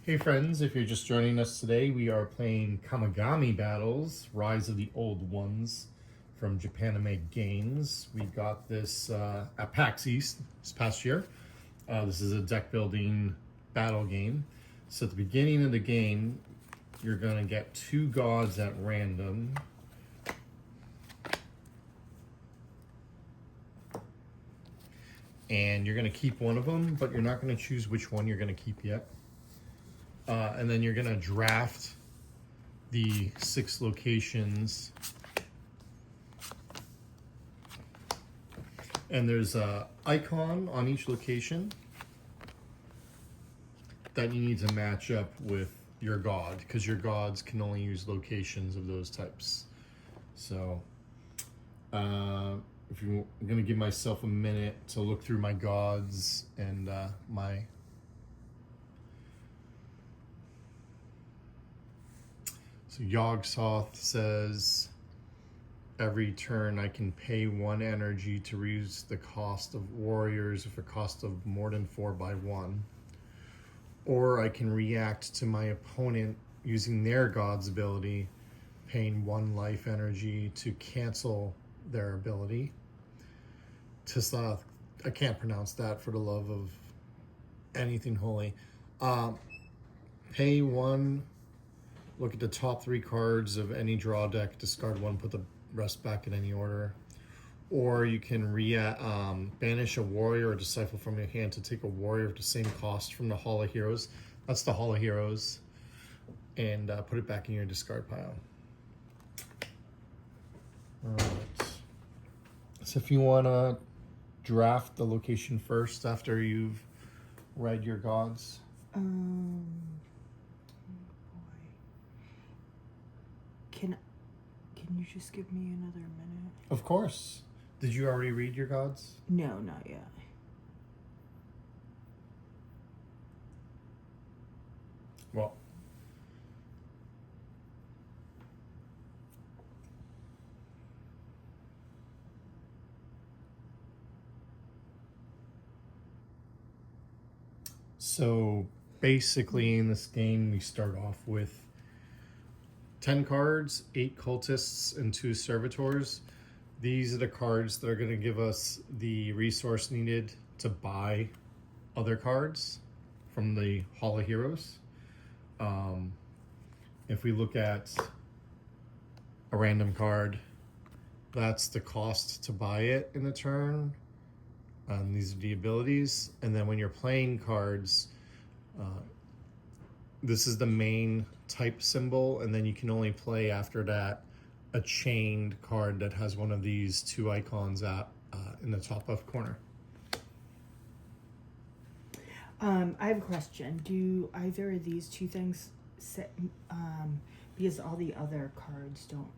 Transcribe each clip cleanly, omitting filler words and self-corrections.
Hey friends, if you're just joining us today, we are playing Kamigami Battles, Rise of the Old Ones from Japanime Games. We got this at PAX East this past year. This is a deck building battle game. So at the beginning of the game, you're going to get two gods at random. And you're going to keep one of them, but you're not going to choose which one you're going to keep yet. And then you're going to draft the 6 locations. And there's an icon on each location that you need to match up with your god, because your gods can only use locations of those types. So I'm going to give myself a minute to look through my gods and my... So Yogg-Sothoth says, every turn I can pay 1 energy to reduce the cost of warriors if it costs of more than 4 by 1. Or I can react to my opponent using their god's ability, paying 1 life energy to cancel their ability. Tisla, I can't pronounce that for the love of anything holy. Pay 1... Look at the top 3 cards of any draw deck, discard 1, put the rest back in any order. Or you can banish a warrior or disciple from your hand to take a warrior of the same cost from the Hall of Heroes. That's the Hall of Heroes. And put it back in your discard pile. Alright. So if you want to draft the location first after you've read your gods. Can you just give me another minute? Of course. Did you already read your gods? No, not yet. Well, so basically in this game we start off with 10 cards, 8 cultists, and 2 servitors. These are the cards that are going to give us the resource needed to buy other cards from the Hall of Heroes. If we look at a random card, that's the cost to buy it in the turn. These are the abilities. And then when you're playing cards, this is the main type symbol, and then you can only play after that a chained card that has one of these 2 icons in the top left corner. I have a question. Do either of these 2 things set, because all the other cards don't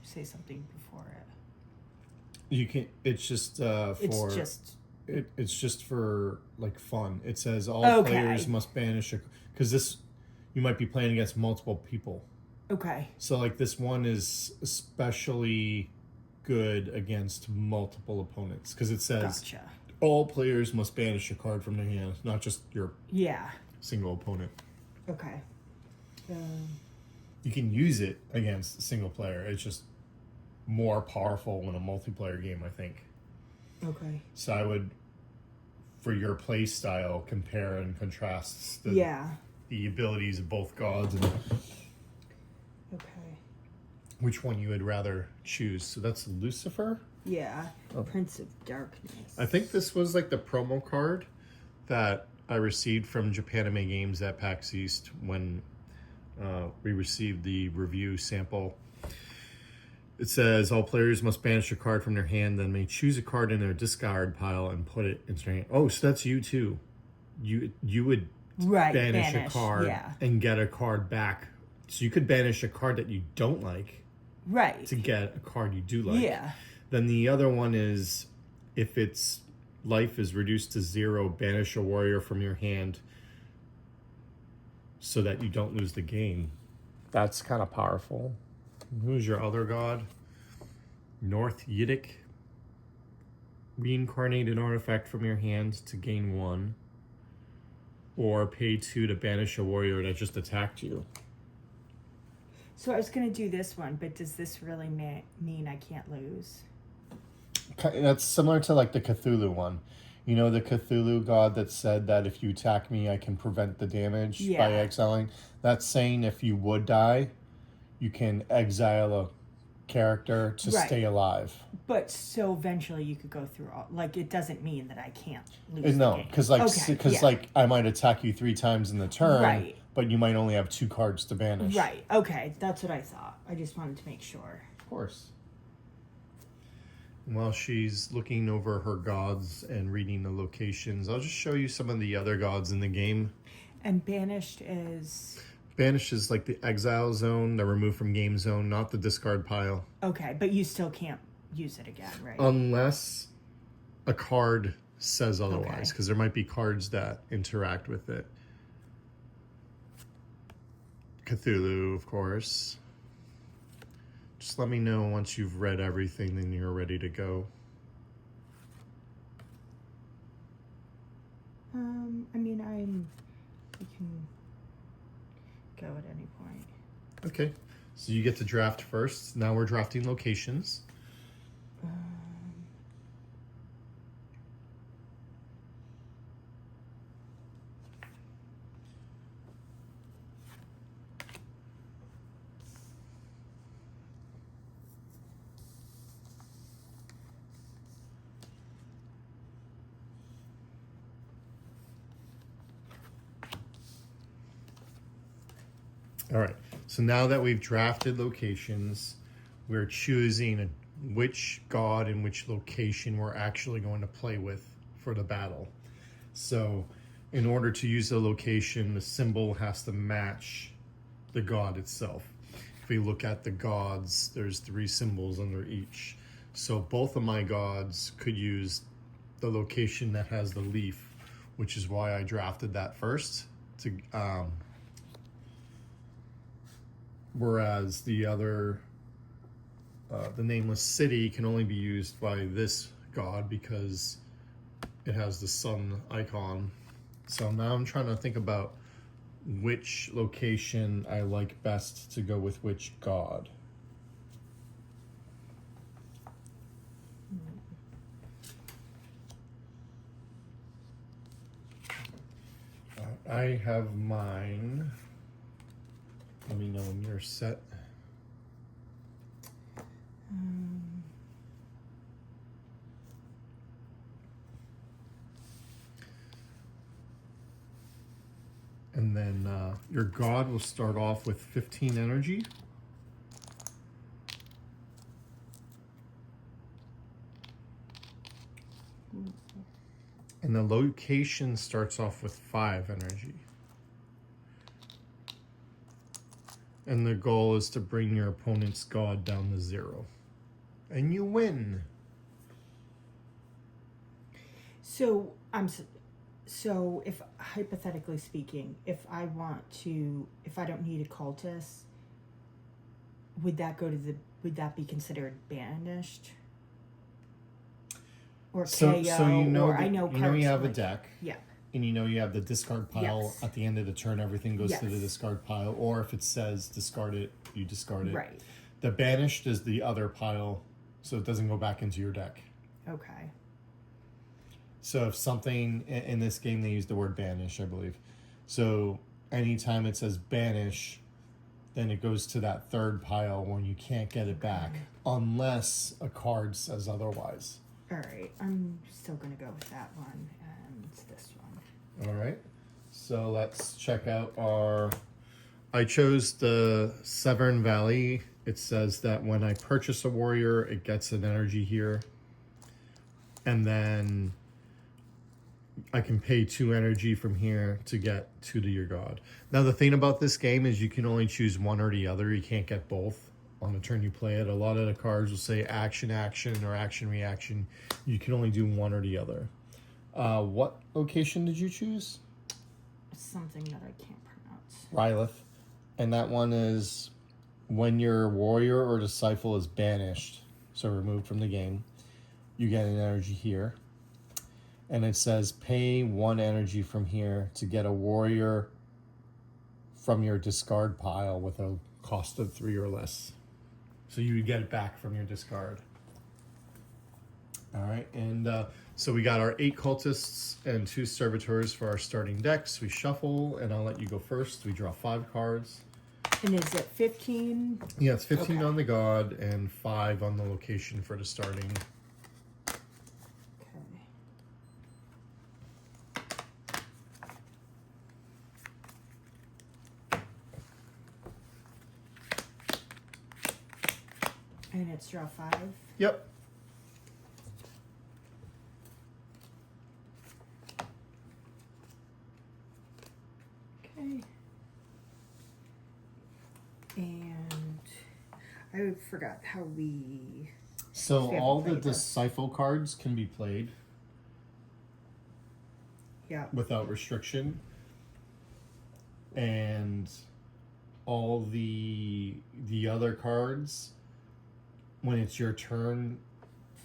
say something before it? You can. It's just It's just for like fun. It says all players must banish because this. You might be playing against multiple people. Okay. So like this one is especially good against multiple opponents because it says all players must banish a card from their hand, not just your single opponent. Okay. You can use it against a single player. It's just more powerful in a multiplayer game, I think. Okay. So I would, for your play style, compare and contrast the abilities of both gods and which one you would rather choose. So that's Lucifer? Yeah, Prince of Darkness. I think this was like the promo card that I received from Japanime Games at PAX East when we received the review sample. It says all players must banish a card from their hand, then may choose a card in their discard pile and put it in their hand. Oh, so that's you too. You would banish a card and get a card back. So you could banish a card that you don't like to get a card you do like. Yeah. Then the other one is if its life is reduced to 0, banish a warrior from your hand so that you don't lose the game. That's kind of powerful. Who's your other god? North Yiddick. Reincarnate an artifact from your hand to gain 1. or pay 2 to banish a warrior that just attacked you. So I was going to do this one, but does this really mean I can't lose? That's similar to like the Cthulhu one. You know, the Cthulhu god that said that if you attack me, I can prevent the damage by exiling. That's saying if you would die, you can exile a character to stay alive. But so eventually you could go through all, like, it doesn't mean that I can't lose No, the game. because like I might attack you 3 times in the turn, but you might only have 2 cards to banish. Right, okay, that's what I thought. I just wanted to make sure. Of course. While she's looking over her gods and reading the locations, I'll just show you some of the other gods in the game. And banished is... Banished is like the exile zone, the remove from game zone, not the discard pile. Okay, but you still can't use it again, right? Unless a card says otherwise, because there might be cards that interact with it. Cthulhu, of course. Just let me know once you've read everything, then you're ready to go. I mean, we can go at any point. Okay, so you get to draft first. Now we're drafting locations. All right, so now that we've drafted locations, we're choosing which god and which location we're actually going to play with for the battle. So in order to use the location, the symbol has to match the god itself. If we look at the gods, there's 3 symbols under each. So both of my gods could use the location that has the leaf, which is why I drafted that first. Whereas the other, the nameless city can only be used by this god because it has the sun icon. So now I'm trying to think about which location I like best to go with which god. I have mine. Let me know when you're set. And then your god will start off with 15 energy. And the location starts off with 5 energy. And the goal is to bring your opponent's god down to 0. And you win. So if, hypothetically speaking, if I don't need a cultist, would that be considered banished? Or KO? So you know, you have a like, deck. Yeah. And you have the discard pile at the end of the turn. Everything goes to the discard pile. Or if it says discard it, you discard it. Right. The banished is the other pile, so it doesn't go back into your deck. Okay. So if something, in this game they use the word banish, I believe. So anytime it says banish, then it goes to that third pile when you can't get it back. Unless a card says otherwise. All right. I'm still going to go with that one. And it's this one. All right, so let's check out I chose the Severn Valley. It says that when I purchase a warrior, it gets an energy here. And then I can pay 2 energy from here to get 2 to your god. Now the thing about this game is you can only choose one or the other. You can't get both on the turn you play it. A lot of the cards will say action, action, or action, reaction. You can only do one or the other. What location did you choose? It's something that I can't pronounce. Rylith. And that one is when your warrior or disciple is banished, so removed from the game, you get an energy here. and it says pay 1 energy from here to get a warrior from your discard pile with a cost of 3 or less. So you would get it back from your discard. All right, and so we got our 8 cultists and 2 servitors for our starting decks. We shuffle, and I'll let you go first. We draw 5 cards. And is it 15? Yeah, it's 15 Okay. on the god and 5 on the location for the starting. Okay. And it's draw 5? Yep. Okay. And I forgot how we... So We have all to the play this. disciple cards can be played Yeah. without restriction, and all the other cards, when it's your turn,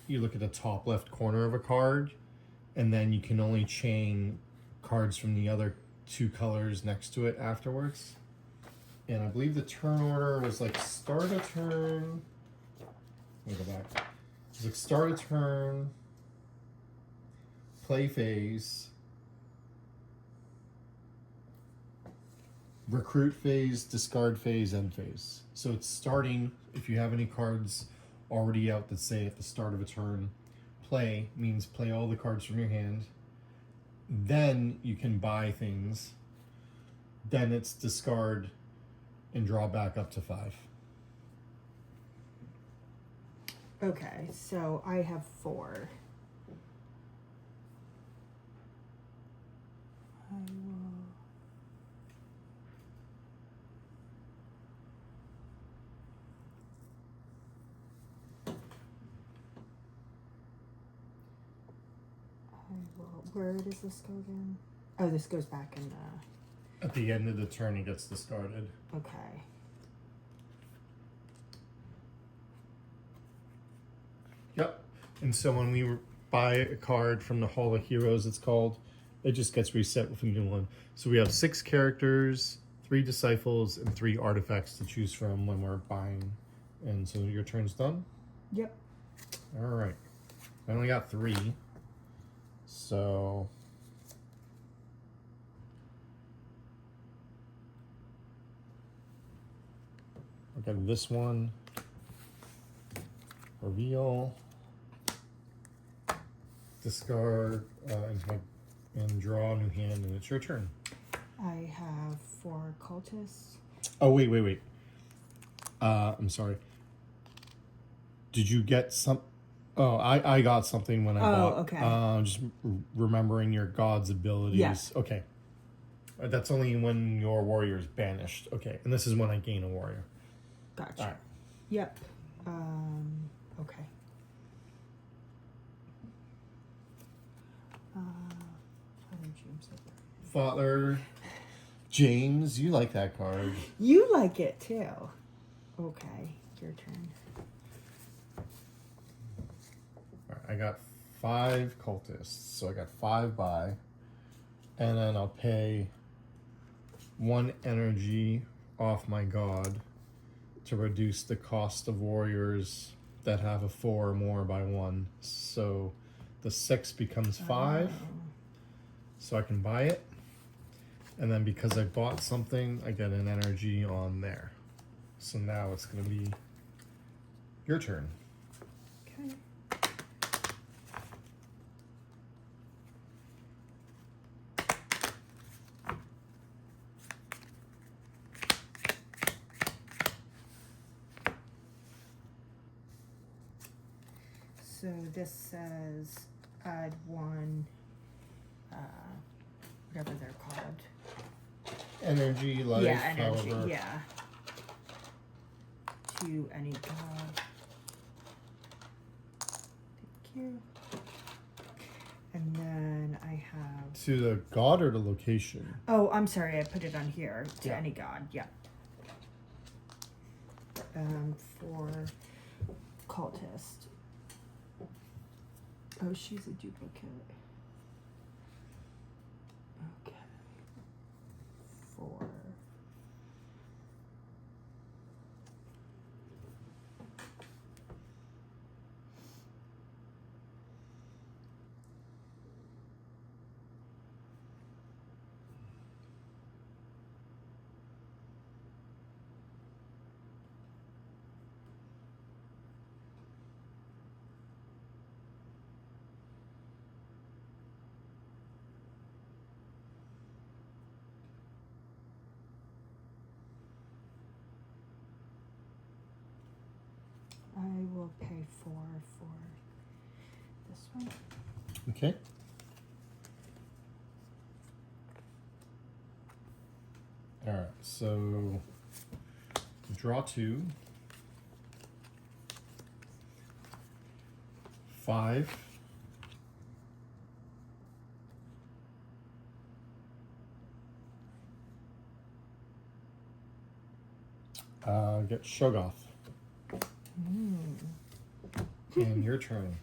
you look at the top left corner of a card, and then you can only chain cards from the other 2 colors next to it afterwards. And I believe the turn order was like start a turn. Let me go back. It was like start a turn, play phase, recruit phase, discard phase, end phase. So it's starting, if you have any cards already out that say at the start of a turn, play means play all the cards from your hand. Then you can buy things. Then it's discard and draw back up to 5. Okay, so I have 4. I will... Where does this go again? Oh, this goes back in the... At the end of the turn, it gets discarded. Okay. Yep. And so when we buy a card from the Hall of Heroes, it's called, it just gets reset with a new one. So we have 6 characters, 3 disciples, and 3 artifacts to choose from when we're buying. And so your turn's done? Yep. All right. I only got 3. So I got this one. Reveal. Discard and draw a new hand, and it's your turn. I have 4 cultists. Oh wait. I'm sorry. Did you get some? Oh, I got something when I bought. Okay. Just remembering your god's abilities. Yeah. Okay. That's only when your warrior is banished. Okay, and this is when I gain a warrior. Gotcha. All right. Yep. Okay. Father James. Father James, you like that card. You like it too. Okay, your turn. All right, I got 5 cultists, so I got 5 buy, and then I'll pay 1 energy off my god to reduce the cost of warriors that have a 4 or more by 1. So the 6 becomes 5, so I can buy it. And then because I bought something, I get an energy on there. So now it's going to be your turn. Okay. So this says add 1, whatever they're called. Energy, life, Yeah, energy, however. yeah. To any god. Thank you. And then I have... To the god or the location? Oh, I'm sorry, I put it on here. To Yeah. any god, yeah. For cultist. Oh, she's a duplicate. Okay. 4. I will pay 4 for this one. Okay. All right, so draw 2. 5. Get Shoggoth. And your turn.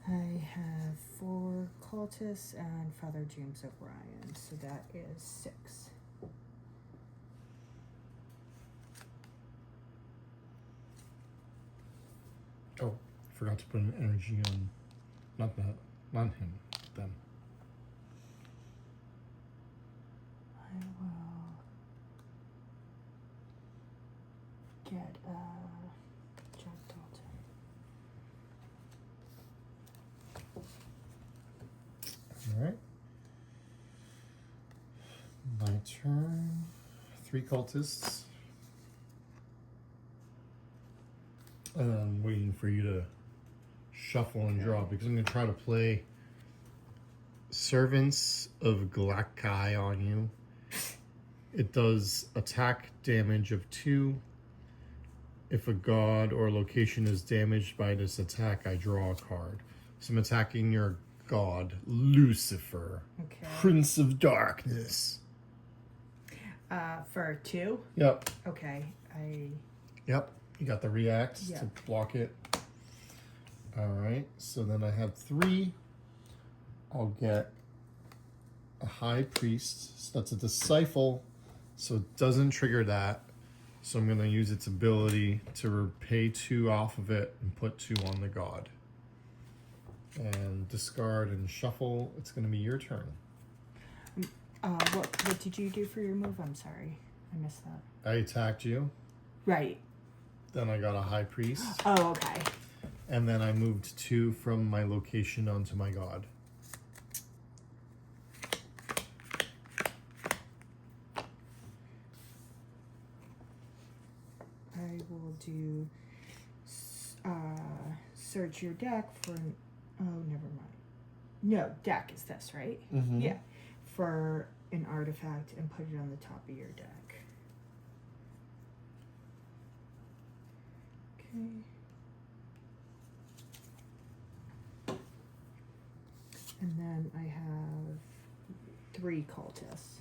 I have 4 cultists and Father James O'Brien, so that is 6. Oh, forgot to put an energy on. Not that. Not him. Them. I will get Jack Dalton. All right. My turn. 3 cultists. And I'm waiting for you to shuffle and draw because I'm going to try to play Servants of Glakai on you. It does attack damage of 2. If a god or location is damaged by this attack, I draw a card. So I'm attacking your god, Lucifer, Okay. Prince of Darkness. For 2? Yep. Okay. Yep. You got the react Yeah. to block it. All right. So then I have 3. I'll get a High Priest. So that's a Disciple. So it doesn't trigger that. So I'm going to use its ability to pay 2 off of it and put 2 on the god. And discard and shuffle. It's going to be your turn. What did you do for your move? I'm sorry. I missed that. I attacked you. Right. Then I got a High Priest. Oh, okay. And then I moved 2 from my location onto my god. I will do search your deck for oh, never mind. No, deck is this, right? Mm-hmm. Yeah. For an artifact and put it on the top of your deck. Okay. And then I have 3 cultists.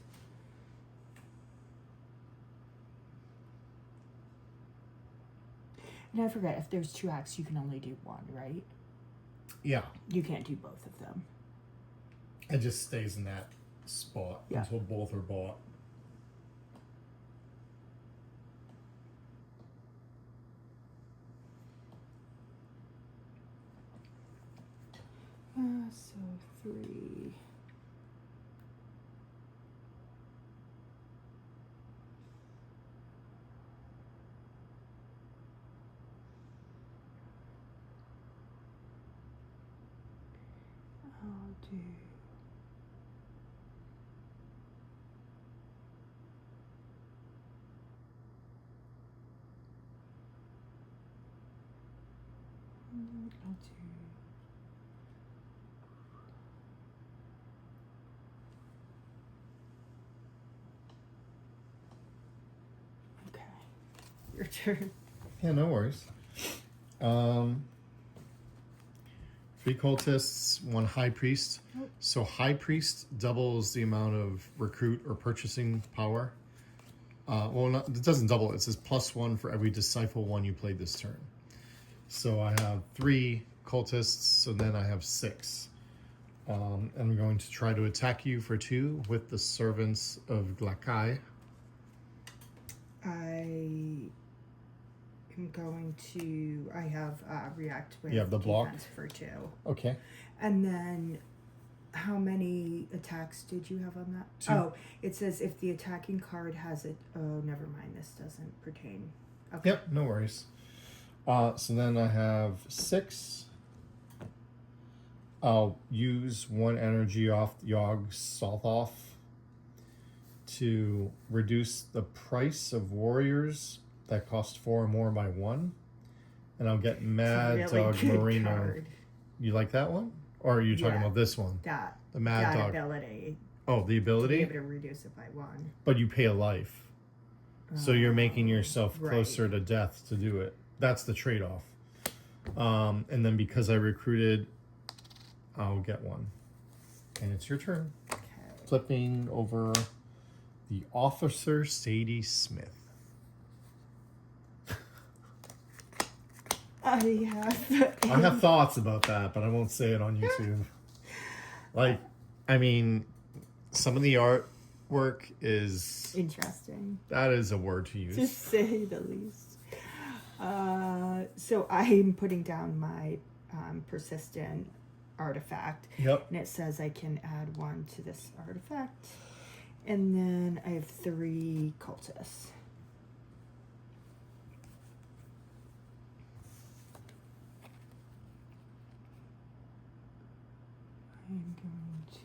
And I forget, if there's 2 acts, you can only do 1, right? Yeah. You can't do both of them. It just stays in that spot until both are bought. So 3. I'll do okay. Your turn. Yeah, no worries. 3 cultists, 1 high priest. Nope. So high priest doubles the amount of recruit or purchasing power. Well, not, it doesn't double it. It says +1 for every disciple one you played this turn. So I have 3 cultists, so then I have 6. And I'm going to try to attack you for 2 with the Servants of Glakai. I am going to. I have react with You have the block? defense for 2. Okay. And then, how many attacks did you have on that? 2. Oh, it says if the attacking card has it. Oh, never mind. This doesn't pertain. Okay. Yep, no worries. So then I have 6. I'll use 1 energy off Yogg Sothoth to reduce the price of warriors that cost 4 or more by 1. And I'll get Mad It's a really Dog good Marino. card. You like that one? Or are you talking about this one? That The Mad that Dog. ability. Oh, the To be ability? able to reduce it by 1. But you pay a life. So you're making yourself right. closer to death to do it. That's the trade-off. And then because I recruited, I'll get 1. And it's your turn. Okay. Flipping over the Officer Sadie Smith. I have thoughts about that, but I won't say it on YouTube. Like, I mean, some of the artwork is... interesting, That is a word to to use. say the least. So I'm putting down my persistent artifact. Yep. And it says I can add 1 to this artifact. And then I have 3 cultists. I'm going to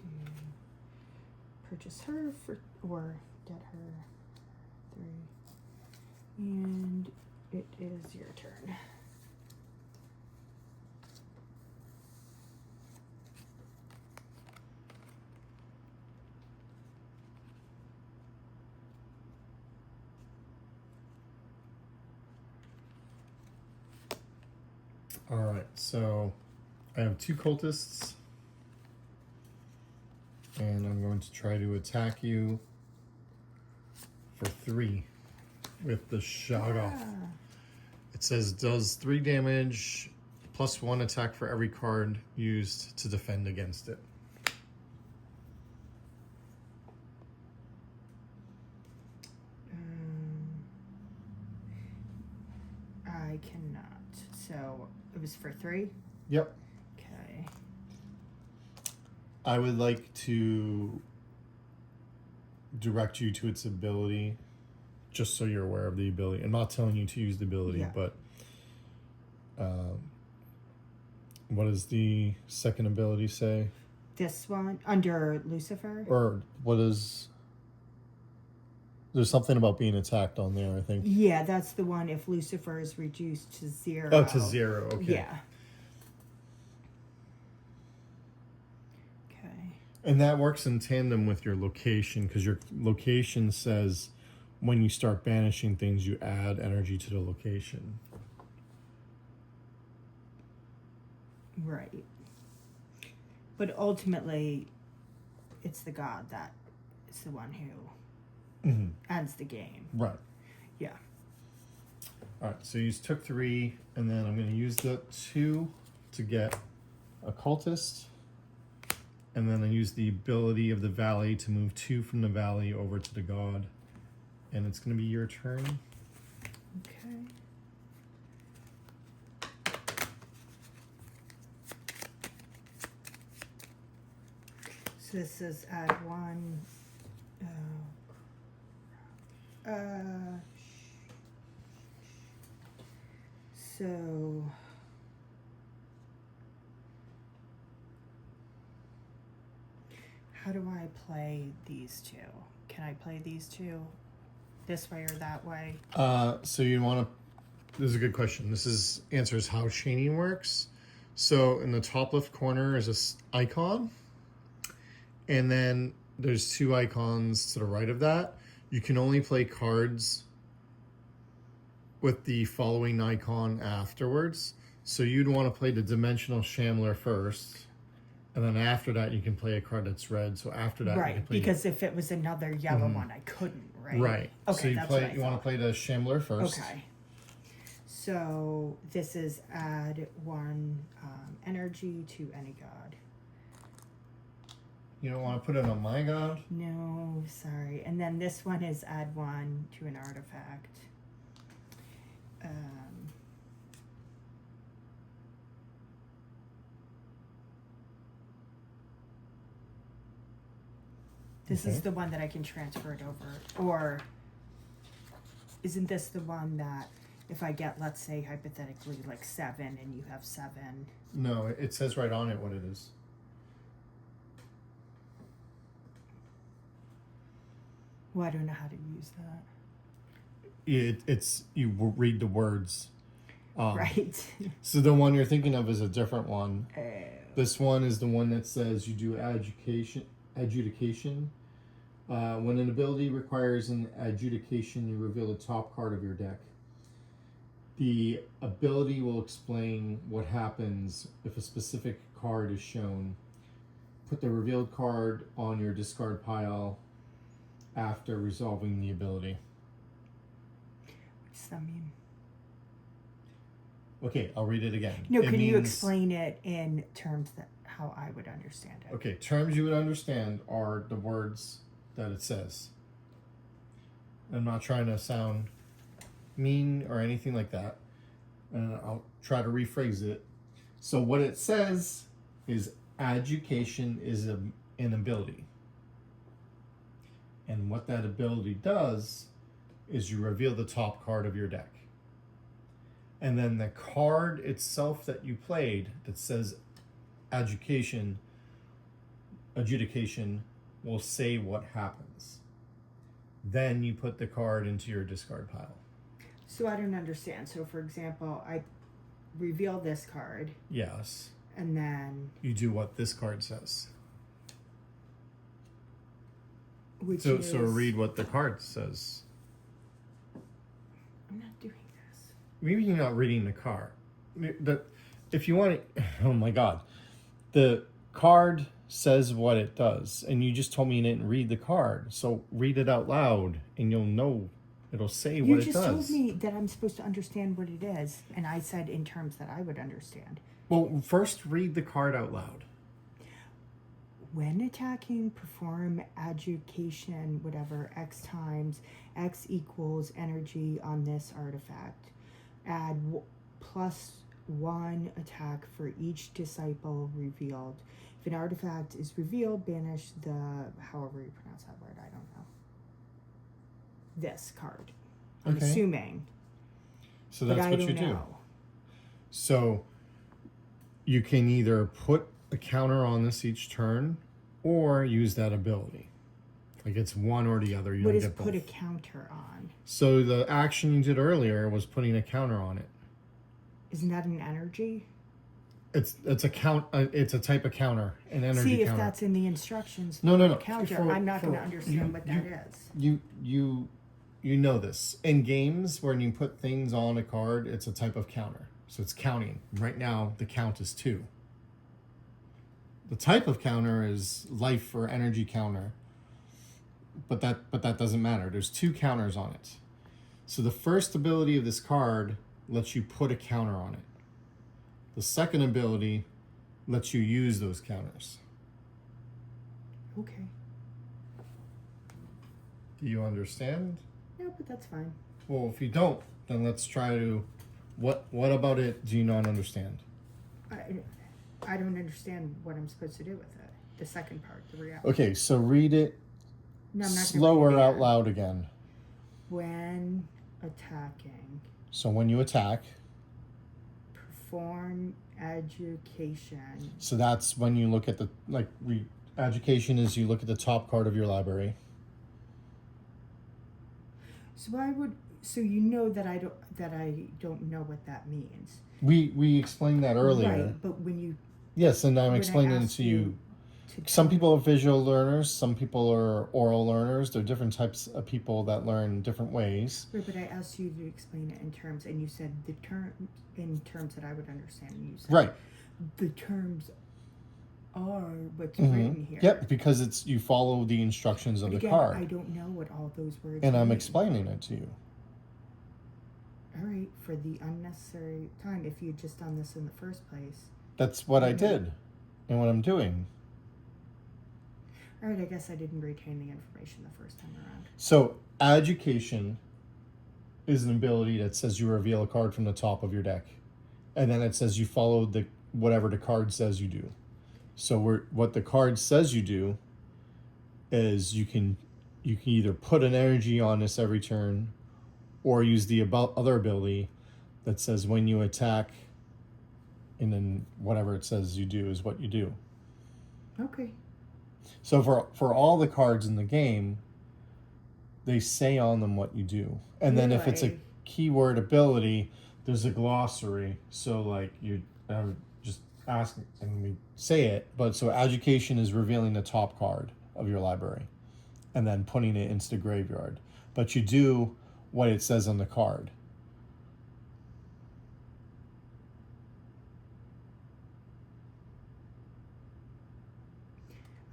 purchase her for, or get her 3. And it is your turn. All right, so I have 2 cultists. And I'm going to try to attack you for 3 with the Shoggoth. Ah. It says does 3 damage plus 1 attack for every card used to defend against it. I cannot. So it was for 3? Yep. Okay. I would like to direct you to its ability, just so you're aware of the ability. I'm not telling you to use the ability, Yeah. but what does the second ability say? This one under Lucifer? Or what is... There's something about being attacked on there, I think. Yeah, that's the one if Lucifer is reduced to 0. Oh, to 0, okay. Yeah. Okay. And that works in tandem with your location, because your location says when you start banishing things, you add energy to the location. Right. But ultimately, it's the god that is the one who adds the game. Right. Yeah. All right, so you took 3, and then I'm going to use the 2 to get a cultist. And then I use the ability of the valley to move 2 from the valley over to the god. And it's going to be your turn. Okay. So this is add 1. So how do I play these 2? Can I play these 2 this way or that way? So you want to... This is a good question. This answers how chaining works. So in the top left corner is this icon. And then there's 2 icons to the right of that. You can only play cards with the following icon afterwards. So you'd want to play the Dimensional Shambler first. And then after that, you can play a card that's red. So after that, you can Right, play... because if it was another yellow one, I couldn't, right? right? Right. Okay, So you that's what I you want to thought. play the Shambler first. Okay. So this is add 1 energy to any god. You don't want to put it on my god? No, sorry. And then this one is add 1 to an artifact. This is the one that I can transfer it over. Or isn't this the one that if I get, let's say, hypothetically, like 7 and you have 7? No, it says right on it what it is. Well, I don't know how to use that. It's you read the words. Right. So the one you're thinking of is a different one. Oh. This one is the one that says you do adjudication. When an ability requires an adjudication, you reveal the top card of your deck. The ability will explain what happens if a specific card is shown. Put the revealed card on your discard pile after resolving the ability. What does that mean? Okay, I'll read it again. No, can you explain it in terms that how I would understand it? Okay, terms you would understand are the words that it says. I'm not trying to sound mean or anything like that. I'll try to rephrase it. So what it says is education is an ability. And what that ability does is you reveal the top card of your deck. And then the card itself that you played that says adjudication will say what happens. Then you put the card into your discard pile. So I don't understand. So for example, I reveal this card. Yes. And then You do what this card says. which So is, read what the card says. I'm not doing this. Maybe you're not reading the card. If you want to, oh my God, the card says what it does, and you just told me you didn't read the card. So read it out loud, and you'll know. It'll say what it does. You just told me that I'm supposed to understand what it is, and I said in terms that I would understand. Well, first read the card out loud. When attacking, perform adjudication, whatever, X times, X equals energy on this artifact. Add +1 attack for each disciple revealed. If an artifact is revealed, banish the, however you pronounce that word, I don't know. This card. I'm assuming. So that's what you do. So you can either put a counter on this each turn or use that ability. Like it's one or the other. You What don't is get both. put a counter on? So the action you did earlier was putting a counter on it. Isn't that an energy? It's a count. It's a type of counter, an energy See, if counter. that's in the instructions. No. Counter. I'm not going to understand what that is. You know this. In games, when you put things on a card, it's a type of counter. So it's counting. Right now, the count is 2. The type of counter is life or energy counter. But that doesn't matter. There's 2 counters on it. So the first ability of this card lets you put a counter on it. The second ability lets you use those counters. Okay. Do you understand? No, but that's fine. Well, if you don't, then let's try to... What about it do you not understand? I don't understand what I'm supposed to do with it. The second part, the reality. Okay, so read it No, I'm not slower gonna read it out again. loud again. When attacking, So when you attack, perform education. so that's when you look at the... education is you look at the top card of your library. So you know that I don't know what that means. We explained that earlier. Right, but when you Yes, and I'm when I explaining it asked to you. to Some people are visual learners, some people are oral learners. There are different types of people that learn different ways. Right, but I asked you to explain it in terms, and you said the term in terms that I would understand, and you said Right. the terms are what's written here. Yep, because it's you follow the instructions of But the again, card. I don't know what all those words And I'm mean. explaining it to you. All right, for the unnecessary time, if you had just done this in the first place. That's what I did and what I'm doing. All right, I guess I didn't retain the information the first time around. So, education is an ability that says you reveal a card from the top of your deck. And then it says you follow the whatever the card says you do. So what the card says you do is you can either put an energy on this every turn or use the other ability that says when you attack, and then whatever it says you do is what you do. Okay. So for all the cards in the game, they say on them what you do. And then if it's a keyword ability, there's a glossary. So like you just ask and we say it. But so education is revealing the top card of your library and then putting it into the graveyard. But you do what it says on the card.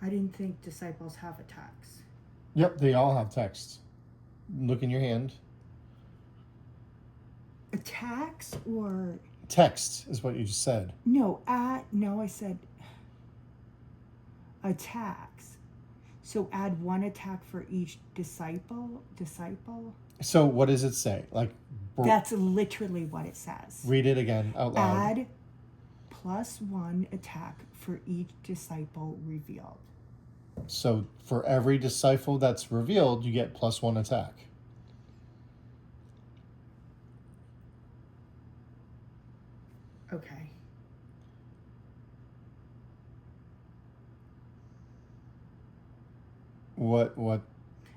I didn't think disciples have attacks. Yep, they all have text. Look in your hand. Attacks or Text is what you just said. no, I said attacks. So add one attack for each disciple. So what does it say? Like That's literally what it says. read it again out loud. Add +1 attack for each disciple revealed. So for every disciple that's revealed, you get +1 attack. Okay. What No,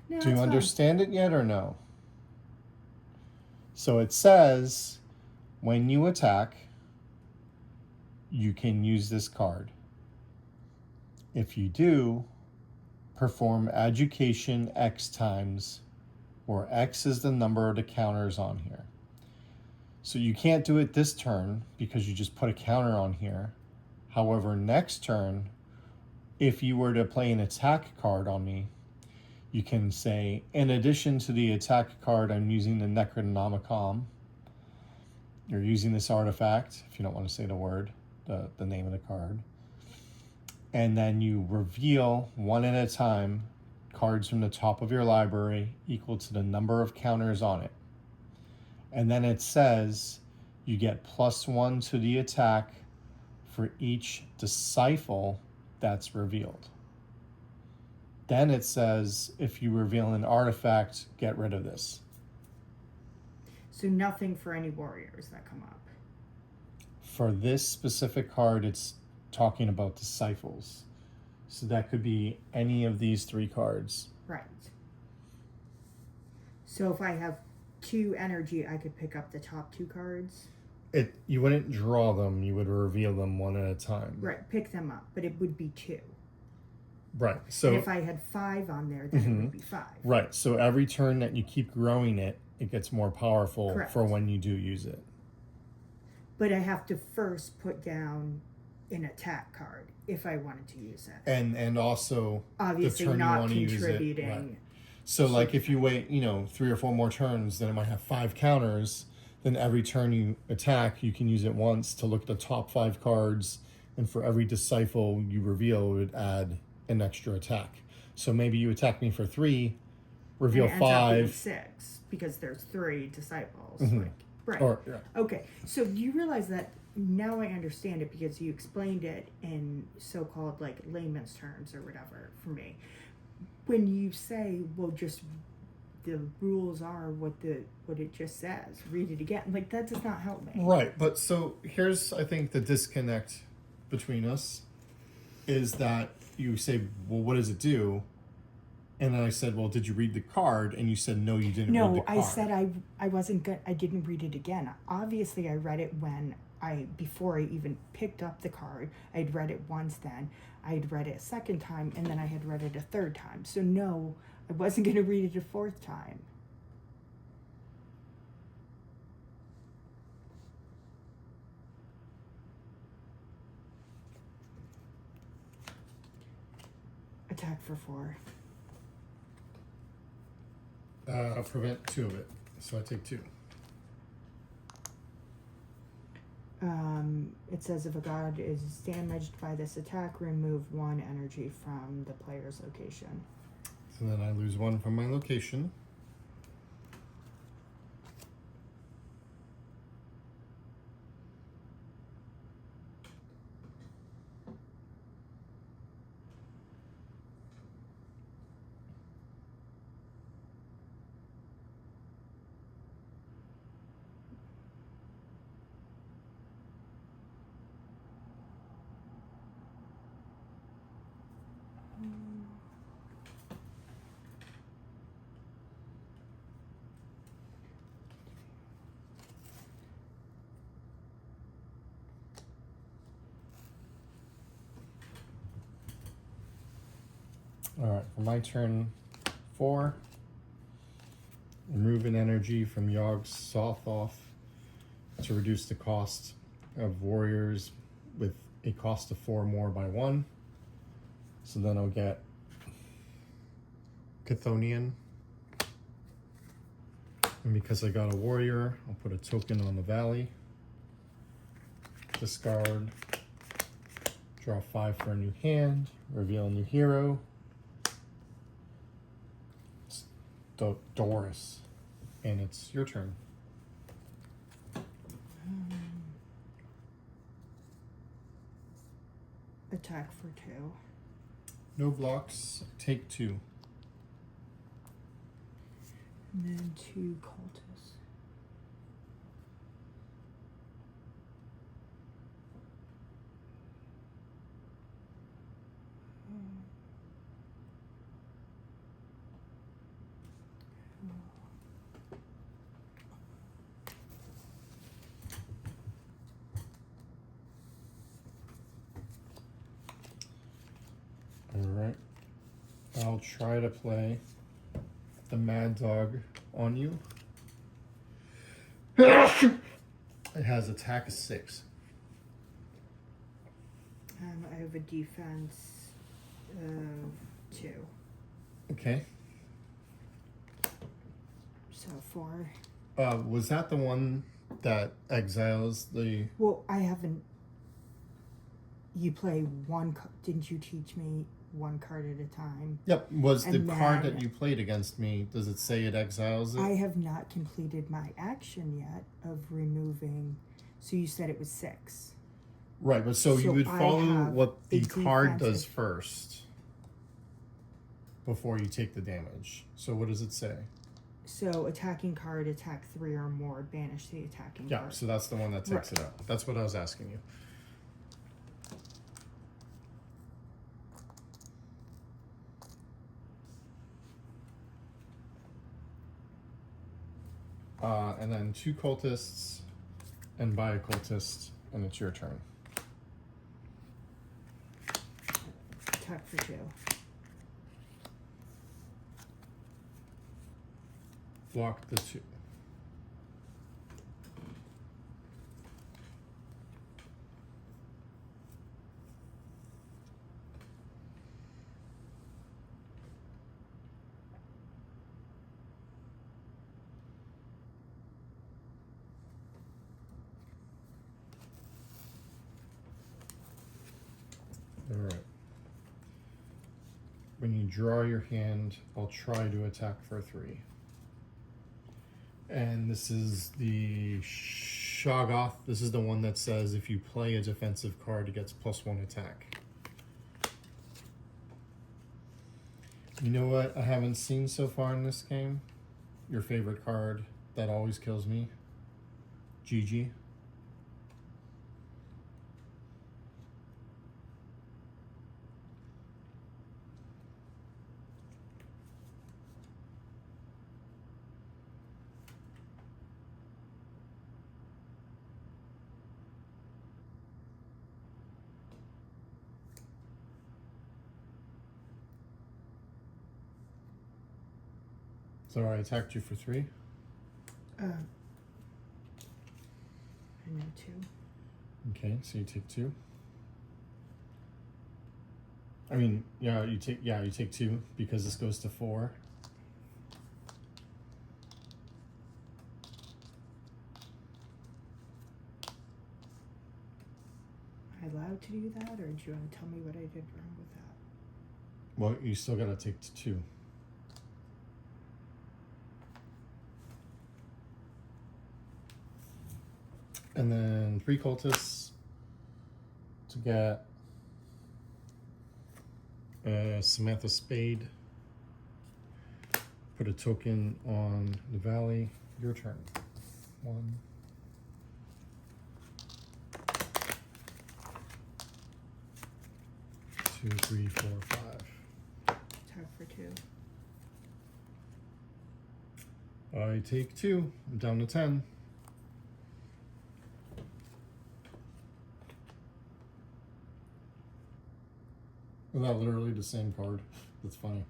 do you it's fine. understand it yet or no? So it says when you attack, you can use this card. If you do, perform education X times, where X is the number of the counters on here. So you can't do it this turn because you just put a counter on here. However, next turn, if you were to play an attack card on me, you can say, in addition to the attack card, I'm using the Necronomicon. You're using this artifact, if you don't want to say the word, the name of the card. And then you reveal one at a time cards from the top of your library equal to the number of counters on it. And then it says you get +1 to the attack for each disciple that's revealed. Then it says if you reveal an artifact, get rid of this. So nothing for any warriors that come up. For this specific card, it's talking about disciples. So that could be any of these 3 cards. Right. So if I have 2 energy, I could pick up the top 2 cards. You wouldn't draw them, you would reveal them one at a time. Right, pick them up, but it would be 2. Right. So and if I had 5 on there, then it would be 5. Right. So every turn that you keep growing it, it gets more powerful. Correct. For when you do use it. But I have to first put down an attack card if I wanted to use it. And also Obviously the turn not you want to use contributing. it. Right. So like if you wait, 3 or 4 more turns, then it might have 5 counters. Then every turn you attack, you can use it once to look at the top 5 cards, and for every disciple you reveal, it would add an extra attack. So maybe you attack me for 3, reveal and it ends up being 5. 6 because there's 3 disciples. Right. Yeah. Okay. So do you realize that now I understand it because you explained it in so-called like layman's terms or whatever for me. When you say, well, just the rules are what it just says, read it again. Like that does not help me. Right. But so here's, I think, the disconnect between us is that you say, well, what does it do? And then I said, well, did you read the card? And you said, no, you didn't read the card. No, I said I wasn't good. I didn't read it again. Obviously, I read it before I even picked up the card. I'd read it once then. I'd read it a second time, and then I had read it a third time. So no, I wasn't going to read it a fourth time. Attack for 4. Prevent 2 of it, so I take 2. It says if a god is damaged by this attack, remove 1 energy from the player's location. So then I lose 1 from my location. Alright, for my turn 4, remove an energy from Yog's Soth off to reduce the cost of warriors with a cost of 4 more by 1. So then I'll get Chthonian. And because I got a warrior, I'll put a token on the valley. Discard. Draw 5 for a new hand. Reveal a new hero. Doris, and it's your turn. Attack for 2. No blocks, take 2. And then 2 cultists. Alright. I'll try to play the Mad Dog on you. It has attack of 6. I have a defense of 2. Okay. So 4. Was that the one that exiles the... Well, I haven't... You play 1... Didn't you teach me 1 card at a time? Yep. Was the And card then- that you played against me, does it say it exiles it? I have not completed my action yet of removing... So you said it was 6. Right, but so you So would I follow have what the a card does defensive- first before you take the damage. So what does it say? So attacking card, attack 3 or more, banish the attacking Yeah, card. so that's the one that takes Right. it out. That's what I was asking you. And then 2 cultists and buy a cultist, and it's your turn. Attack for 2. Block the 2. All right. When you draw your hand, I'll try to attack for 3. And this is the Shoggoth. This is the one that says if you play a defensive card, it gets +1 attack. You know what I haven't seen so far in this game? Your favorite card that always kills me? Gigi. So I attacked you for 3. I know 2. Okay, so you take 2. I mean, yeah, you take 2 because this goes to 4. Am I allowed to do that, or do you want to tell me what I did wrong with that? Well, you still gotta take 2. And then 3 cultists to get Samantha Spade. Put a token on the valley. Your turn. 1. 2, 3, 4, 5. Attack for 2. I take 2. I'm down to 10. Well, not literally the same card. That's funny.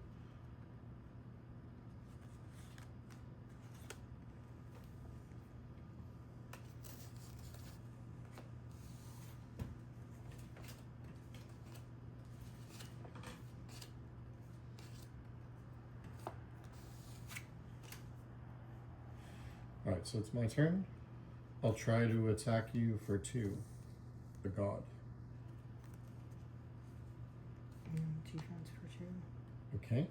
Alright, so it's my turn. I'll try to attack you for 2. The god. Defense for 2. Okay.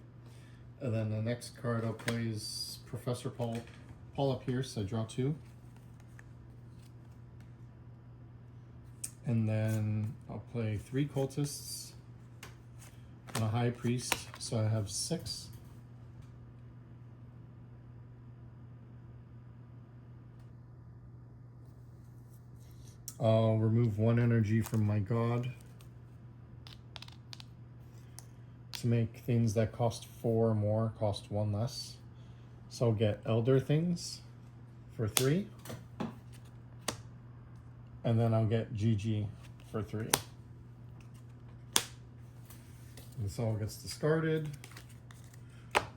And then the next card I'll play is Professor Paula Pierce. I draw 2. And then I'll play 3 cultists and a high priest, so I have 6. I'll remove 1 energy from my god to make things that cost 4 or more cost 1 less. So I'll get Elder Things for 3. And then I'll get GG for 3. This all gets discarded.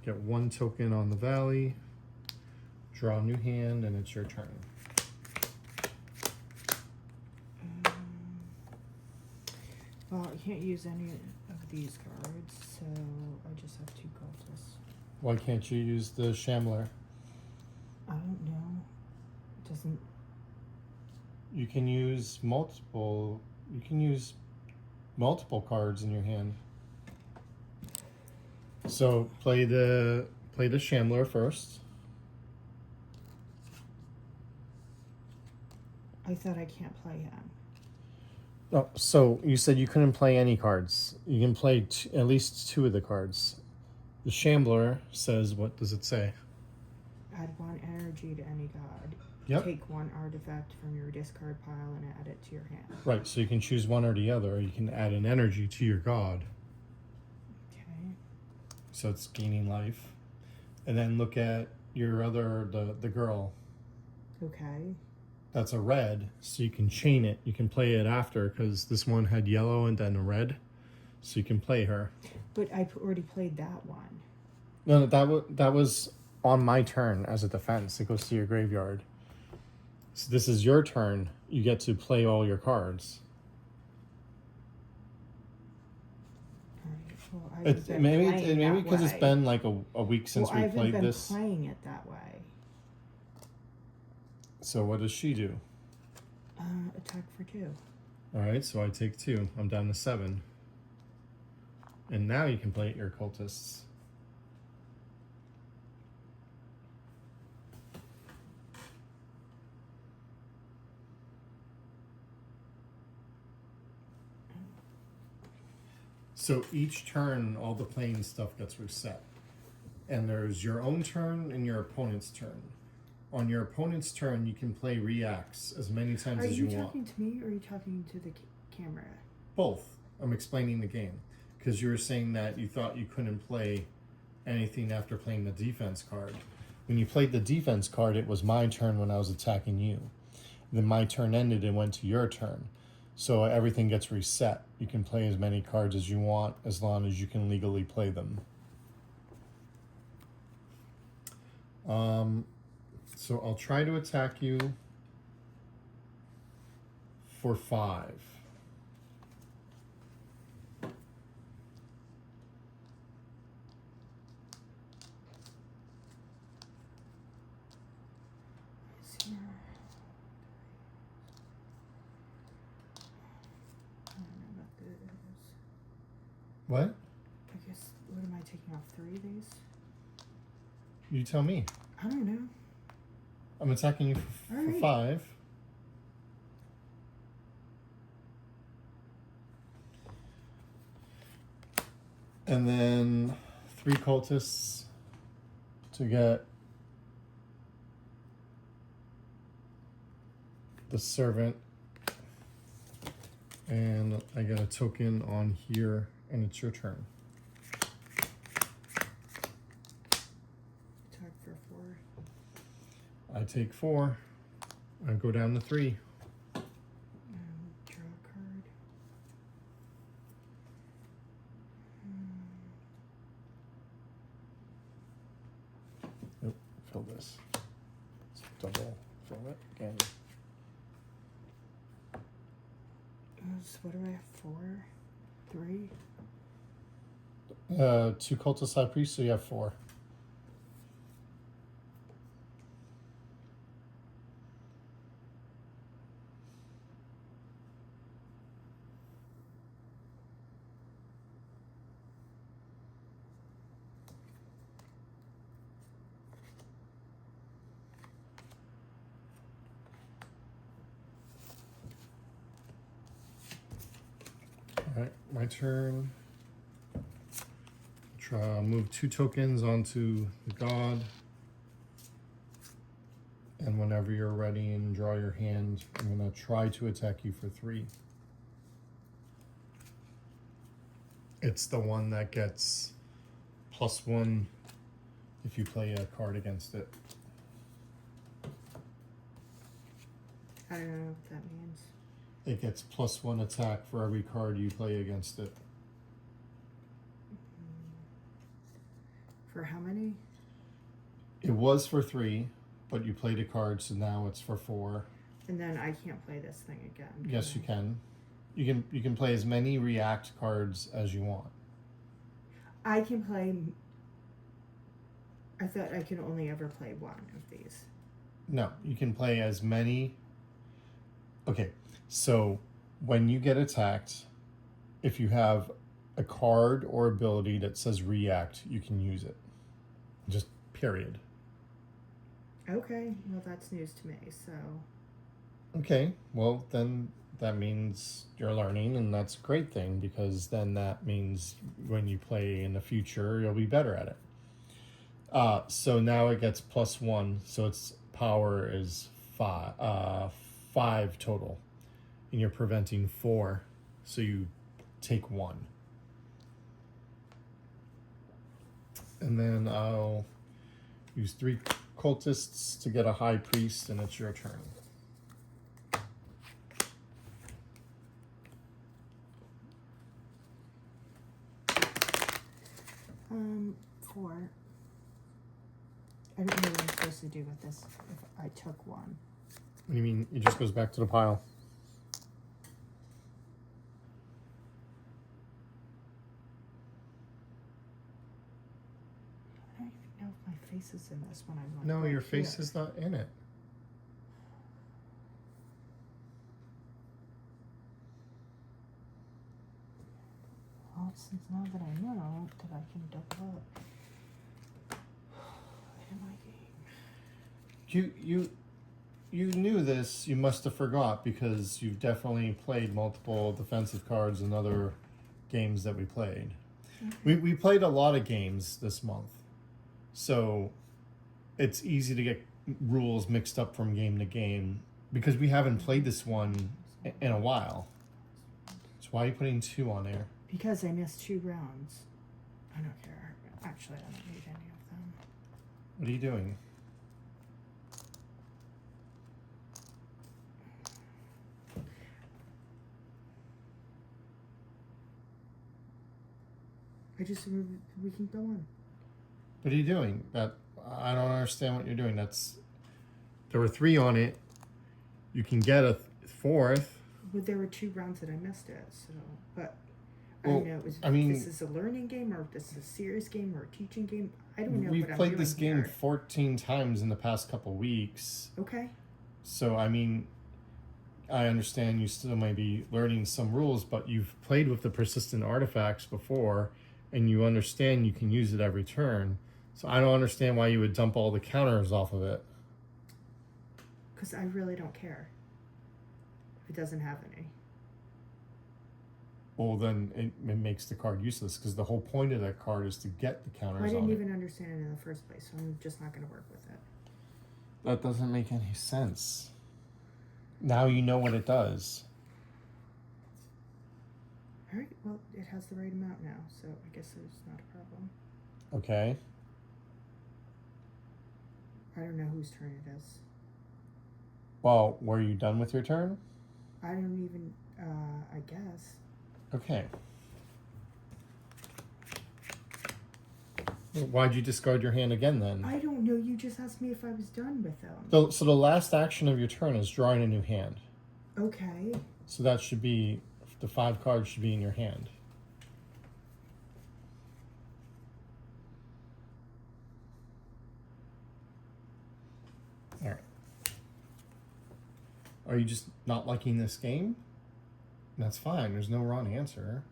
Get 1 token on the valley. Draw a new hand, and it's your turn. Well, I can't use any of these cards, so I just have 2 cultists. Why can't you use the Shambler? I don't know. It doesn't. You can use multiple. You can use multiple cards in your hand. So play the Shambler first. I thought I can't play him. Oh, so you said you couldn't play any cards. You can play at least 2 of the cards. The Shambler says, what does it say? Add 1 energy to any god. Yep. Take 1 artifact from your discard pile and add it to your hand. Right, so you can choose one or the other. Or you can add an energy to your god. Okay. So it's gaining life. And then look at your other, the girl. Okay. That's a red, so you can chain it. You can play it after, because this one had yellow and then a red. So you can play her. But I already played that one. No, that was on my turn as a defense. It goes to your graveyard. So this is your turn. You get to play all your cards. Well, I haven't been Maybe playing that because it's way. been like a week since we played this. I haven't been playing it that way. So what does she do? Attack for 2. All right, so I take 2. I'm down to 7. And now you can play your cultists. So each turn, all the playing stuff gets reset. And there's your own turn and your opponent's turn. On your opponent's turn, you can play reacts as many times as you want. Are you talking to me or are you talking to the camera? Both. I'm explaining the game. Because you were saying that you thought you couldn't play anything after playing the defense card. When you played the defense card, it was my turn when I was attacking you. Then my turn ended and went to your turn. So everything gets reset. You can play as many cards as you want as long as you can legally play them. So I'll try to attack you for 5. What? I guess, what am I taking off? 3 of these? You tell me. I don't know. I'm attacking you for All right. 5. And then 3 cultists to get the servant. And I get a token on here, and it's your turn. Attack for 4. I take 4. I go down to 3. Draw a card. Nope, fill this. Let's double fill it again. So what do I have? 4? 3? 2 cultist high priest, so you have 4. Alright, my turn. Move 2 tokens onto the god. And whenever you're ready and draw your hand, I'm going to try to attack you for 3. It's the one that gets +1 if you play a card against it. I don't know what that means. It gets +1 attack for every card you play against it. For how many? It was for 3, but you played a card, so now it's for 4. And then I can't play this thing again. Yes, you can. You can play as many react cards as you want. I can play. I thought I could only ever play 1 of these. No, you can play as many. Okay, so when you get attacked, if you have a card or ability that says react, you can use it. Just period. Okay, well that's news to me, so. Okay, well then that means you're learning, and that's a great thing, because then that means when you play in the future, you'll be better at it. So now it gets +1, so its power is 5 total, and you're preventing 4, so you take 1. And then I'll use 3 cultists to get a high priest, and it's your turn. Four. I don't know what I'm supposed to do with this if I took 1. What do you mean? It just goes back to the pile. I don't even know if my face is in this when I'm like. No, right your face here. is not in it. Well, since now that I know that I can double up in my game. You knew this. You must have forgot, because you've definitely played multiple defensive cards in other games that we played. Okay. We played a lot of games this month, so it's easy to get rules mixed up from game to game, because we haven't played this one in a while. So why are you putting 2 on there? Because I missed 2 rounds. I don't care. Actually, I don't need any of them. What are you doing? We can go on. What are you doing? That I don't understand what you're doing. There were 3 on it. You can get a 4th. But there were 2 rounds that I missed it, so. But I Well, don't know. I mean, this is a learning game, or if this is a serious game, or a teaching game. I don't know. We've what I'm played doing this game here. 14 times in the past couple weeks. Okay. So, I mean, I understand you still may be learning some rules, but you've played with the persistent artifacts before, and you understand you can use it every turn. So I don't understand why you would dump all the counters off of it. Because I really don't care if it doesn't have any. Well, then it makes the card useless, because the whole point of that card is to get the counters Well, I on didn't it. even understand it in the first place, so I'm just not going to work with it. That doesn't make any sense. Now you know what it does. All right, well, it has the right amount now, so I guess there's not a problem. Okay. I don't know whose turn it is. Well, were you done with your turn? I don't even, I guess. Okay. Why'd you discard your hand again then? I don't know, you just asked me if I was done with them. So the last action of your turn is drawing a new hand. Okay. So that should be, the 5 cards should be in your hand. All right. Are you just not liking this game? That's fine. There's no wrong answer.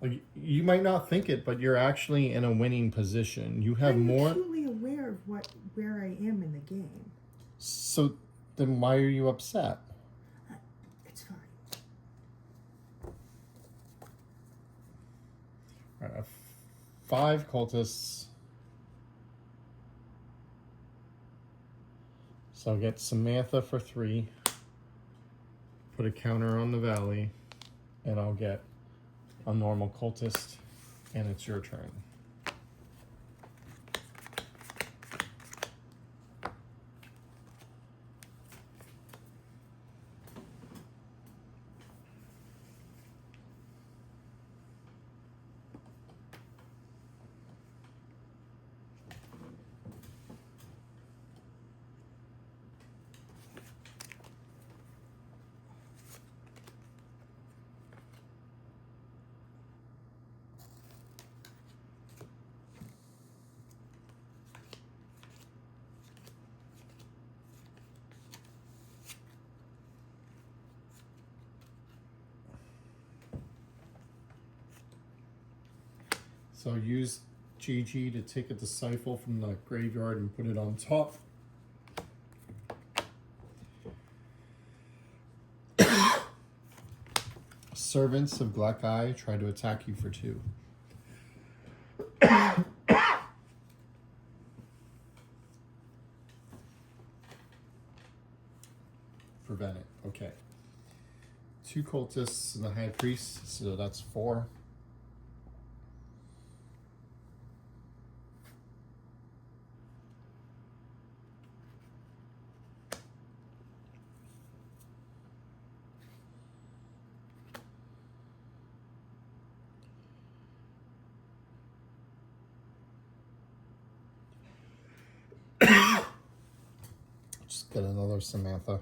Like, you might not think it, but you're actually in a winning position. You have I'm more. acutely aware of where I am in the game. So then why are you upset? It's fine. All right, I have 5 cultists. So I'll get Samantha for 3. Put a counter on the valley, and I'll get a normal cultist, and it's your turn. So use GG to take a disciple from the graveyard and put it on top. Servants of Black Eye try to attack you for 2. Prevent it. Okay. 2 cultists and the high priest, so that's 4. Just get another Samantha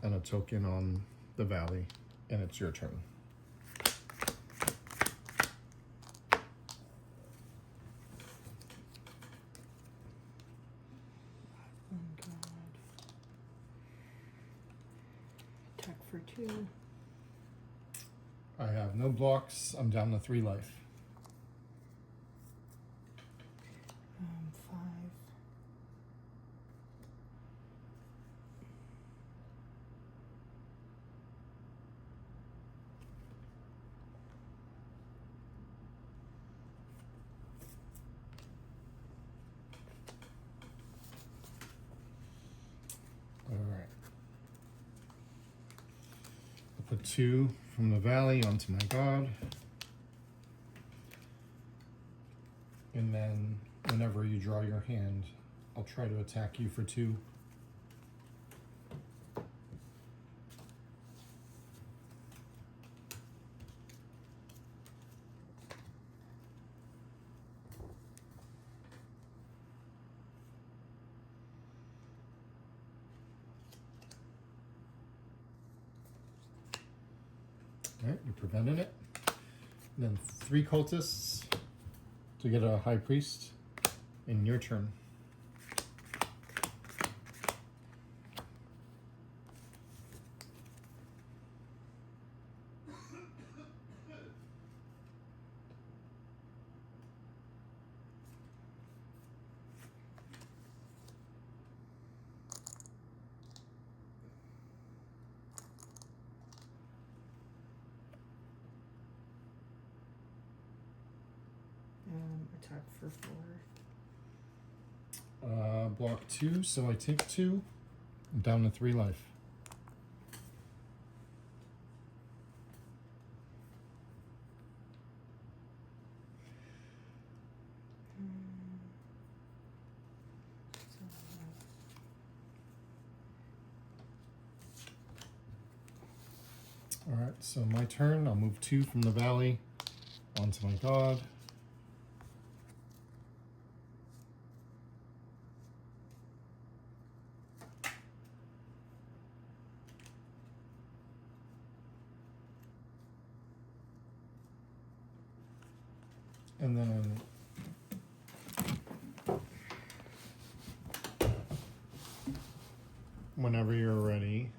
and a token on the valley, and it's your turn. Oh God. Attack for 2. I have no blocks. I'm down to 3 life. 5. All right. I'll put 2 from the valley onto my god. And then whenever you draw your hand, I'll try to attack you for 2. All right, you prevented it. And then 3 cultists to get a high priest. In your turn. attack for 4. Block 2, so I take 2. I'm down to 3 life. Alright, so my turn. I'll move 2 from the valley onto my god. And then whenever you're ready,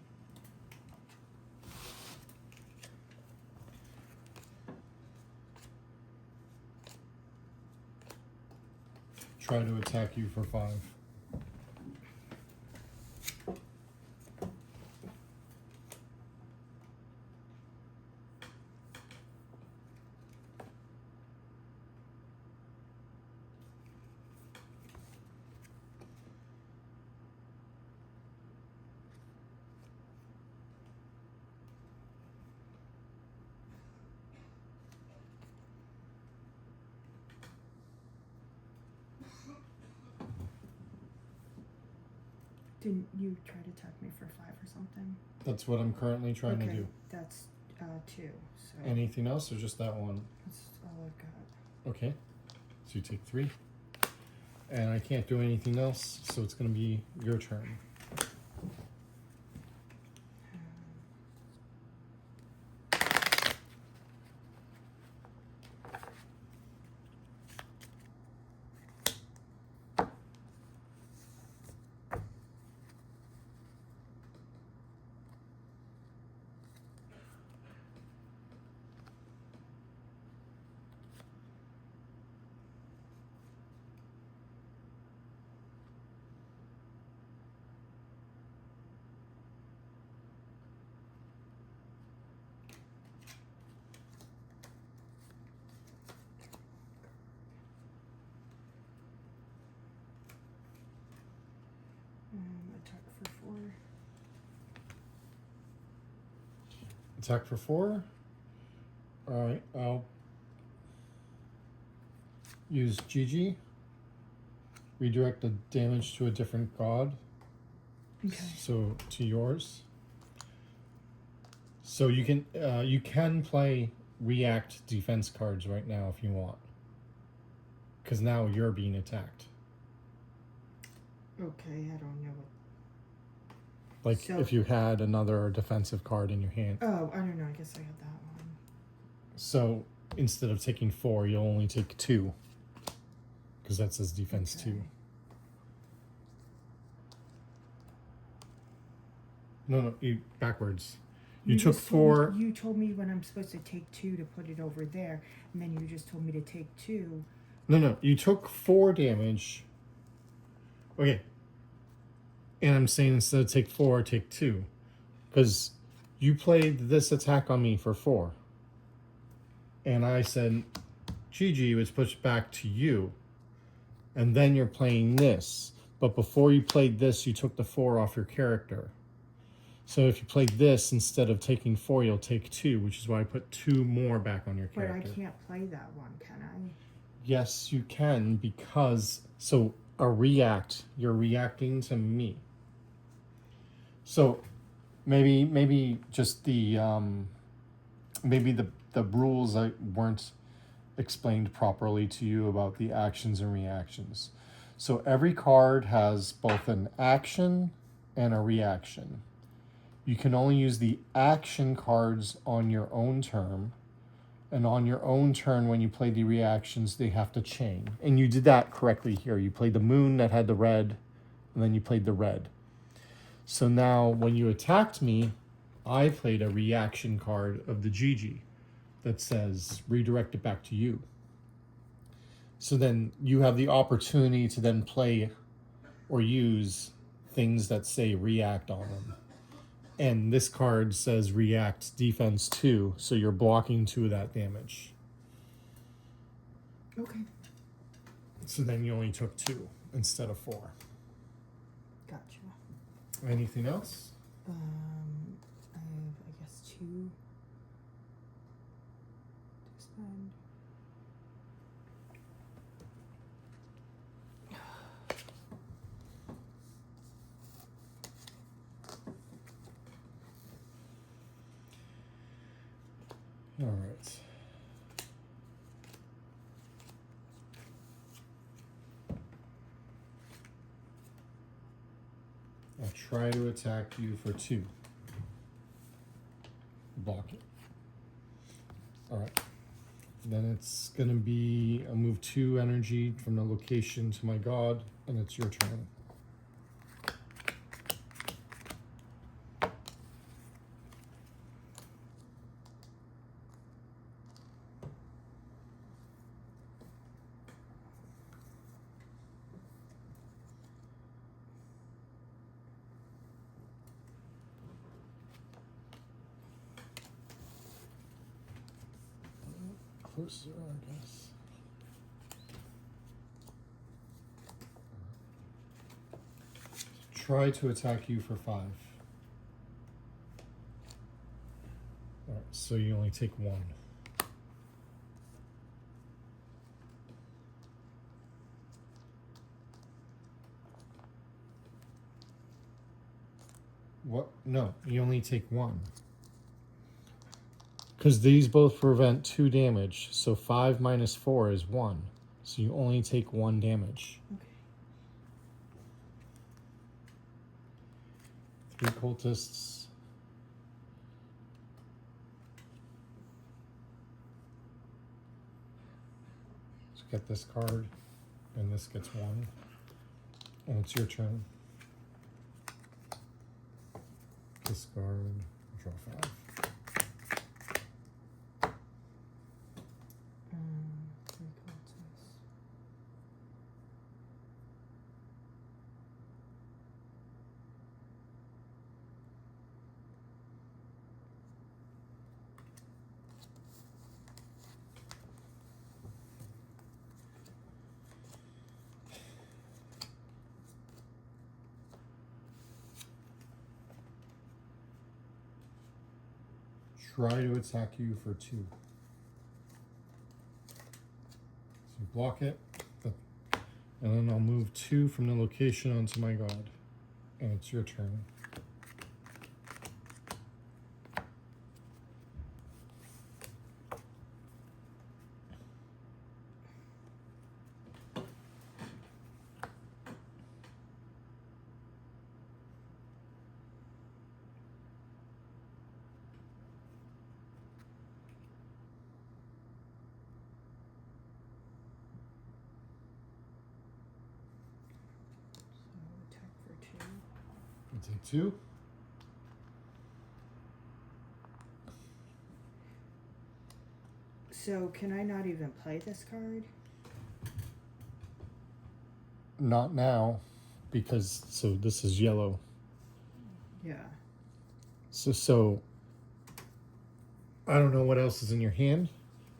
try to attack you for 5. Didn't you try to attack me for 5 or something? That's what I'm currently trying to do. That's 2. So Anything else or just that one? that's all I've got. Okay. So you take 3. And I can't do anything else, so it's going to be your turn. Attack for 4. Attack for 4. Alright, I'll use GG. Redirect the damage to a different god. Okay. So to yours. So you can play react defense cards right now if you want. Because now you're being attacked. Okay, I don't know what. Like So- if you had another defensive card in your hand. Oh, I don't know. I guess I had that one. So instead of taking 4, you'll only take 2. Because that says defense Okay. 2. No, backwards. You took just told 4. me, you told me when I'm supposed to take 2 to put it over there, and then you just told me to take 2. No, you took 4 damage. Okay. And I'm saying instead of take 4, take 2. Because you played this attack on me for 4. And I said, GG was pushed back to you. And then you're playing this. But before you played this, you took the 4 off your character. So if you played this, instead of taking 4, you'll take 2, which is why I put 2 more back on your But character. I can't play that one, can I? Yes, you can, because so a react, you're reacting to me. So maybe just the maybe the rules that weren't explained properly to you about the actions and reactions. So every card has both an action and a reaction. You can only use the action cards on your own turn. And on your own turn, when you play the reactions, they have to chain. And you did that correctly here. You played the moon that had the red, and then you played the red. So now, when you attacked me, I played a reaction card of the GG that says, redirect it back to you. So then you have the opportunity to then play or use things that say react on them. And this card says react defense 2, so you're blocking 2 of that damage. Okay. So then you only took 2 instead of 4. Gotcha. Anything else? I have, I guess, 2 to spend. All right. I'll try to attack you for 2. Block it. All right. Then it's going to be a move 2 energy from the location to my god, and it's your turn. Closer, I guess. Try to attack you for 5. All right, so you only take 1. What? No, you only take 1. Because these both prevent 2 damage, so 5 minus 4 is 1. So you only take 1 damage. Okay. 3 cultists. Let's get this card, and this gets 1. And it's your turn. Discard, draw 5. 3 cultists. Try to attack you for 2. So block it, and then I'll move 2 from the location onto my god, and it's your turn. So attack for 2. You take 2. So can I not even play this card? Not now, because so this is yellow. Yeah. So I don't know what else is in your hand,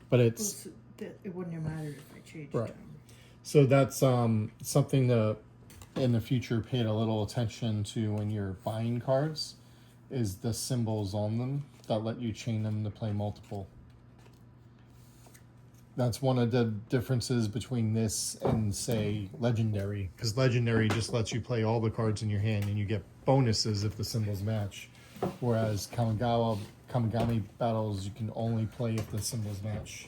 but Well, it's so it wouldn't have mattered if I changed right. them. So that's something to in the future paid a little attention to when you're buying cards, is the symbols on them that let you chain them to play multiple. That's one of the differences between this and, say, Legendary. Because Legendary just lets you play all the cards in your hand and you get bonuses if the symbols match. Whereas Kamigami battles, you can only play if the symbols match.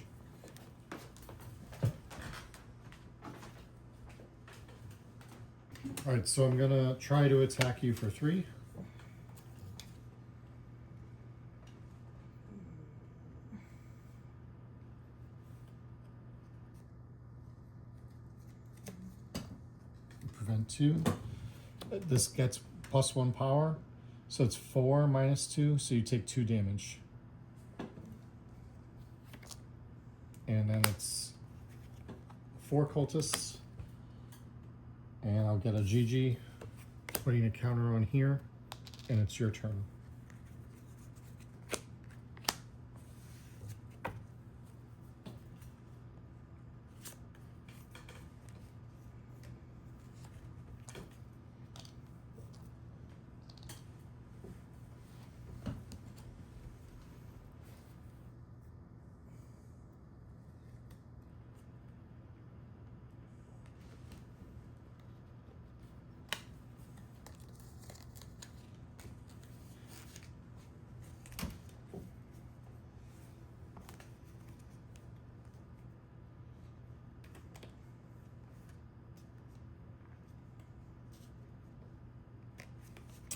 Alright, so I'm going to try to attack you for 3. Prevent 2. This gets +1 power, so it's 4 minus 2, so you take 2 damage. And then it's 4 cultists, and I'll get a GG, putting a counter on here, and it's your turn.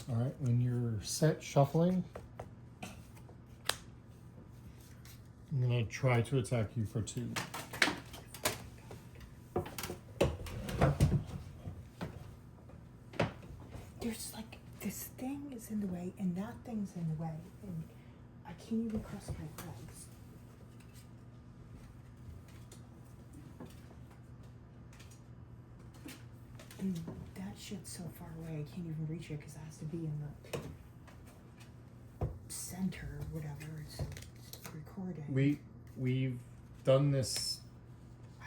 All right, when you're set shuffling, I'm gonna try to attack you for 2. There's like this thing is in the way, and that thing's in the way, and I can't even cross my legs. And that shit's so far away, I can't even reach it because it has to be in the center or whatever. It's recording. We've done this.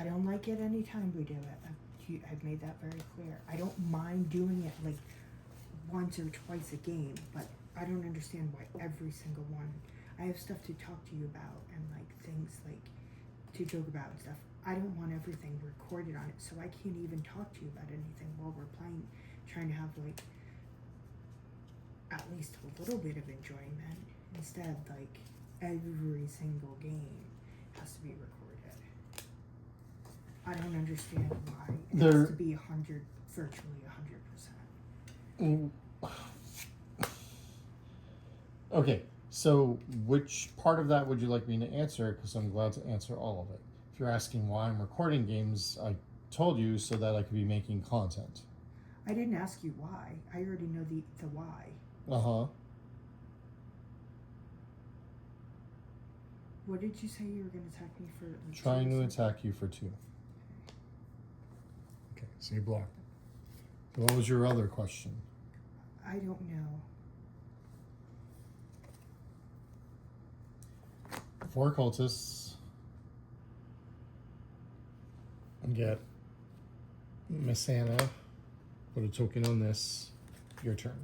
I don't like it anytime we do it. I've made that very clear. I don't mind doing it like once or twice a game, but I don't understand why every single one. I have stuff to talk to you about and like things like to joke about and stuff. I don't want everything recorded on it, so I can't even talk to you about anything while we're playing, trying to have like at least a little bit of enjoyment. Instead, like every single game has to be recorded. I don't understand why it has to be 100, virtually 100%. Okay, so which part of that would you like me to answer? Because I'm glad to answer all of it. If you're asking why I'm recording games, I told you so that I could be making content. I didn't ask you why. I already know the why. Uh-huh. What did you say you were going to attack me for? Like, trying to attack you for 2. Okay, so you blocked it. So what was your other question? I don't know. 4 cultists. And get Miss Anna. Put a token on this. Your turn.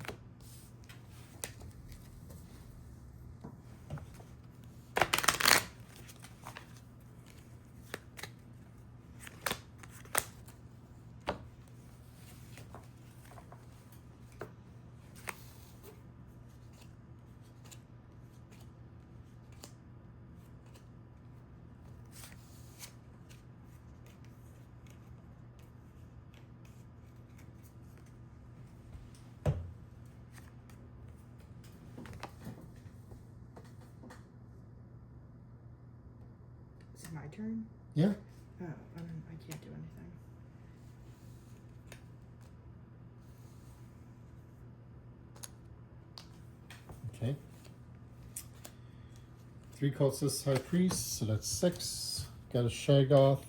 Is it my turn? Yeah. Oh, I can't do anything. Okay. 3 cultists, high priest, so that's 6. Got a Shaggoth.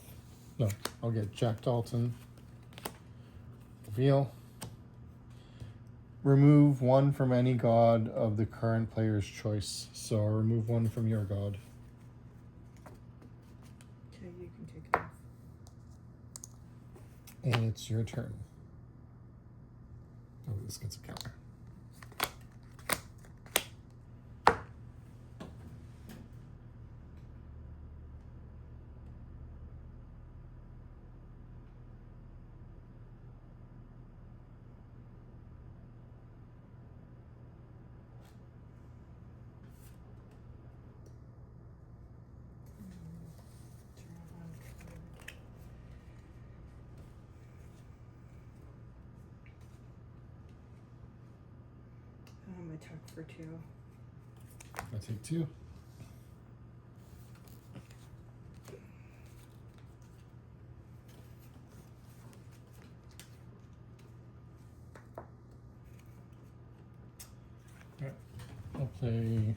No, I'll get Jack Dalton. Reveal. Remove 1 from any god of the current player's choice. So I'll remove 1 from your god. Okay, you can take it off. And it's your turn. Oh, this gets a counter. Attack for 2. I take 2. Alright, I'll play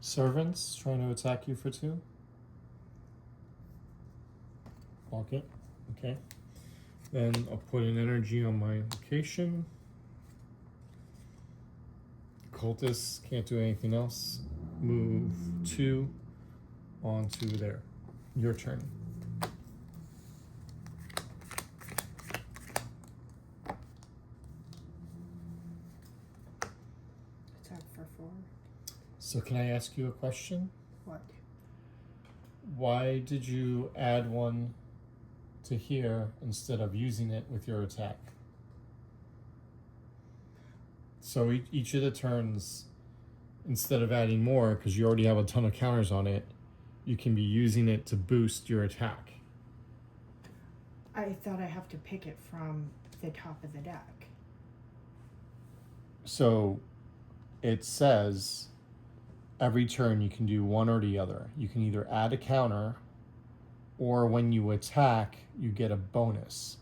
servants trying to attack you for 2. Block it. Okay. Then I'll put an energy on my location. Cultists can't do anything else. Move 2 onto there. Your turn. Attack for 4. So can I ask you a question? What? Why did you add 1 to here instead of using it with your attack? So each of the turns, instead of adding more, because you already have a ton of counters on it, you can be using it to boost your attack. I thought I have to pick it from the top of the deck. So it says every turn you can do one or the other. You can either add a counter, or when you attack, you get a bonus.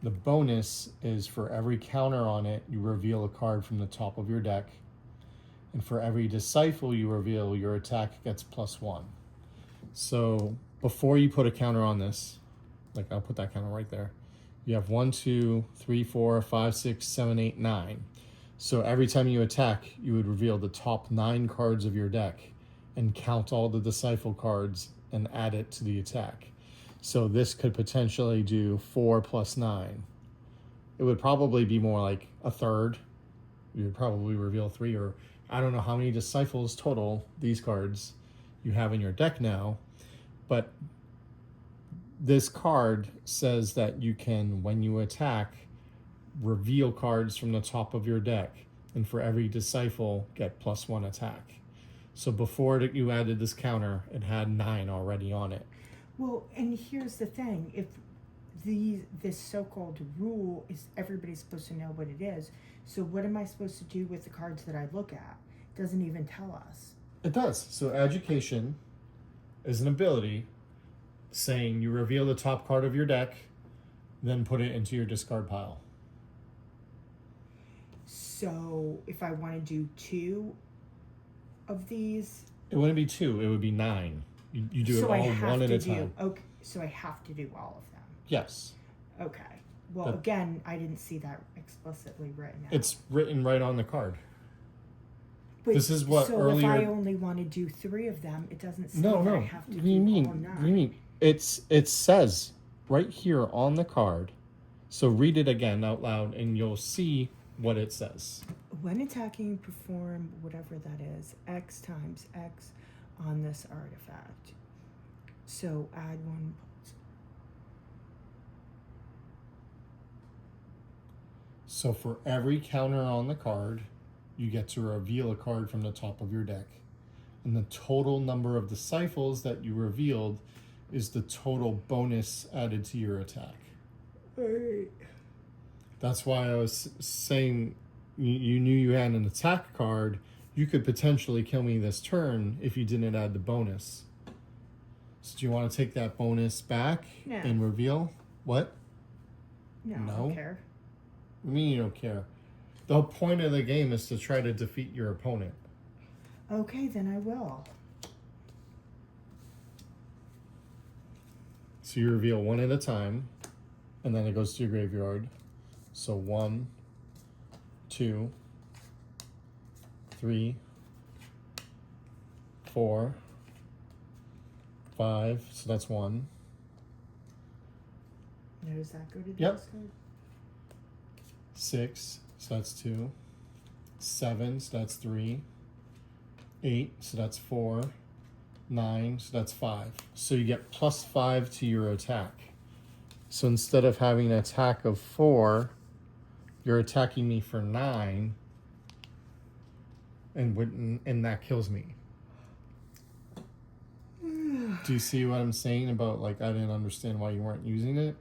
The bonus is for every counter on it, you reveal a card from the top of your deck. And for every disciple you reveal, your attack gets +1. So before you put a counter on this, like I'll put that counter right there, you have 1, 2, 3, 4, 5, 6, 7, 8, 9. So every time you attack, you would reveal the top 9 cards of your deck and count all the disciple cards and add it to the attack. So this could potentially do 4 + 9. It would probably be more like a third. You would probably reveal 3, or I don't know how many disciples total these cards you have in your deck now. But this card says that you can, when you attack, reveal cards from the top of your deck, and for every disciple, get +1 attack. So before you added this counter, it had 9 already on it. Well, and here's the thing: if this so-called rule is everybody's supposed to know what it is, so what am I supposed to do with the cards that I look at? It doesn't even tell us. It does. So education is an ability saying you reveal the top card of your deck, then put it into your discard pile. So if I want to do 2 of these, it wouldn't be 2, it would be 9. You do it all one at a time. Okay, so I have to do all of them. Yes. Okay. Well, again, I didn't see that explicitly written out. It's written right on the card. But, this is what so earlier. So if I only want to do 3 of them, it doesn't say no. that I have to What do do you mean? all 9. What do you mean? It says right here on the card. So read it again out loud, and you'll see what it says. When attacking, perform whatever that is, X times X on this artifact. So add 1. So for every counter on the card, you get to reveal a card from the top of your deck. And the total number of disciples that you revealed is the total bonus added to your attack. Right. That's why I was saying you knew you had an attack card. You could potentially kill me this turn if you didn't add the bonus. So do you want to take that bonus back and reveal? What? No, I don't care. What do you mean you don't care? The whole point of the game is to try to defeat your opponent. Okay, then I will. So you reveal 1 at a time, and then it goes to your graveyard. So 1, 2, 3, 4, 5. So that's 1. Now does that go to the discard? 6. So that's 2. 7. So that's 3. 8. So that's 4. 9. So that's 5. So you get +5 to your attack. So instead of having an attack of 4, you're attacking me for 9, and that kills me. Do you see what I'm saying about, like, I didn't understand why you weren't using it?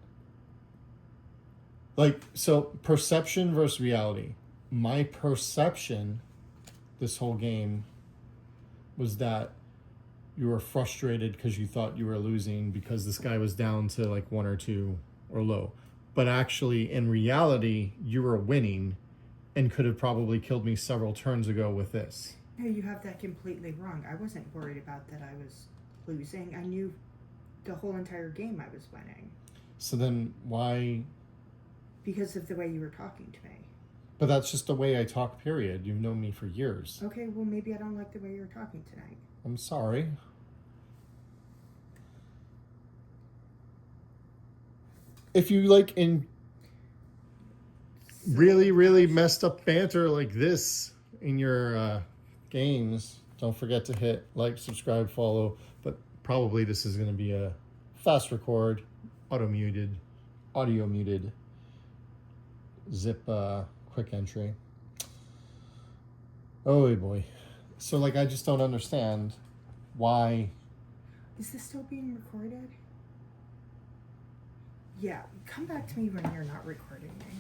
Like, so perception versus reality. My perception this whole game was that you were frustrated because you thought you were losing because this guy was down to like 1 or 2 or low. But actually, in reality, you were winning and could have probably killed me several turns ago with this. No, you have that completely wrong. I wasn't worried about that I was losing. I knew the whole entire game I was winning. So then why? Because of the way you were talking to me. But that's just the way I talk, period. You've known me for years. Okay, well, maybe I don't like the way you're talking tonight. I'm sorry. If you like in really messed up banter like this in your games, don't forget to hit like, subscribe, follow. But probably this is going to be a fast record, audio muted, zip quick entry. Oh boy. So like I just don't understand why. Is this still being recorded? Yeah, come back to me when you're not recording me.